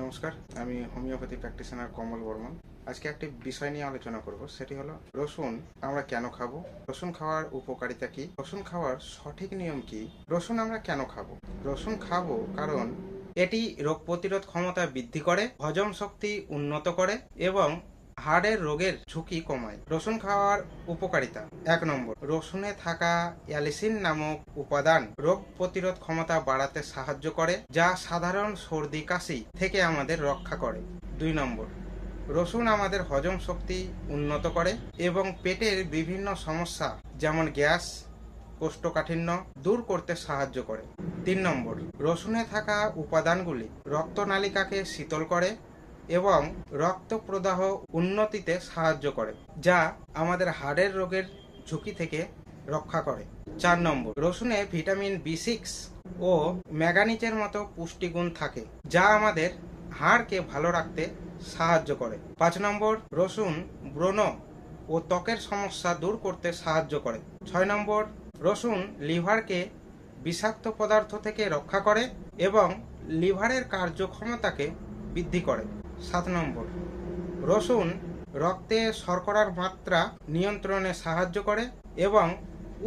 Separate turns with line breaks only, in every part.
নমস্কার, আমি homeopathy practitioner কমল বর্মন। আজকে একটি বিষয় নিয়ে আলোচনা করব, সেটি হলো রসুন আমরা কেন খাবো, রসুন খাওয়ার উপকারিতা কি, রসুন খাওয়ার সঠিক নিয়ম কি, রসুন আমরা কেন খাবো। রসুন খাবো কারণ এটি রোগ প্রতিরোধ ক্ষমতা বৃদ্ধি করে, হজম শক্তি উন্নত করে এবং হাড়ের রোগের ঝুঁকি কমায়। রসুন খাওয়ার উপকারিতা: 1 নম্বর, রসুনে থাকা অ্যালিসিন নামক উপাদান রোগ প্রতিরোধ ক্ষমতা বাড়াতে সাহায্য করে, যা সাধারণ সর্দি কাশি থেকে আমাদের রক্ষা করে। 2 নম্বর, রসুন আমাদের হজম শক্তি উন্নত করে এবং পেটের বিভিন্ন সমস্যা যেমন গ্যাস, কোষ্ঠকাঠিন্য দূর করতে সাহায্য করে। 3 নম্বর, রসুনে থাকা উপাদানগুলি রক্তনালিকাকে শীতল করে এবং রক্ত প্রদাহ উন্নতিতে সাহায্য করে, যা আমাদের হাড়ের রোগের ঝুঁকি থেকে রক্ষা করে। 4 নম্বর, রসুনে ভিটামিন B6 ও ম্যাঙ্গানিজের মতো পুষ্টিগুণ থাকে, যা আমাদের হাড়কে ভালো রাখতে সাহায্য করে। 5 নম্বর, রসুন ব্রণ ও ত্বকের সমস্যা দূর করতে সাহায্য করে। 6 নম্বর, রসুন লিভারকে বিষাক্ত পদার্থ থেকে রক্ষা করে এবং লিভারের কার্যক্ষমতাকে বৃদ্ধি করে। 7 নম্বর, রসুন রক্তে শর্করার মাত্রা নিয়ন্ত্রণে সাহায্য করে এবং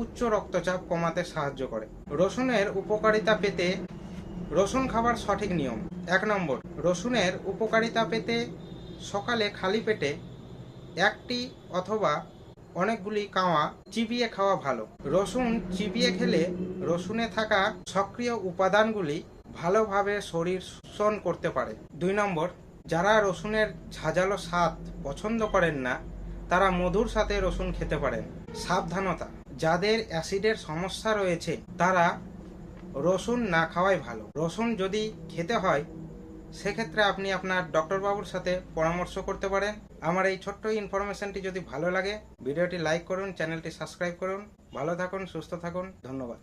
উচ্চ রক্তচাপ কমাতে সাহায্য করে। রসুনের উপকারিতা পেতে রসুন খাবার সঠিক নিয়ম: 1 নম্বর, রসুনের উপকারিতা পেতে সকালে খালি পেটে একটি অথবা অনেকগুলি কাওয়া চিবিয়ে খাওয়া ভালো। রসুন চিবিয়ে খেলে রসুনে থাকা সক্রিয় উপাদানগুলি ভালোভাবে শরীর শোষণ করতে পারে। 2 নম্বর, যারা রসুনের ঝাঁঝালো স্বাদ পছন্দ করেন না তারা মধুর সাথে রসুন খেতে পারেন। সাবধানতা: যাদের অ্যাসিডের সমস্যা রয়েছে তারা রসুন না খাওয়াই ভালো। রসুন যদি খেতে হয় সেক্ষেত্রে আপনি আপনার ডক্টরবাবুর সাথে পরামর্শ করতে পারেন। আমার এই ছোট্ট ইনফরমেশনটি যদি ভালো লাগে ভিডিওটি লাইক করুন, চ্যানেলটি সাবস্ক্রাইব করুন। ভালো থাকুন, সুস্থ থাকুন, ধন্যবাদ।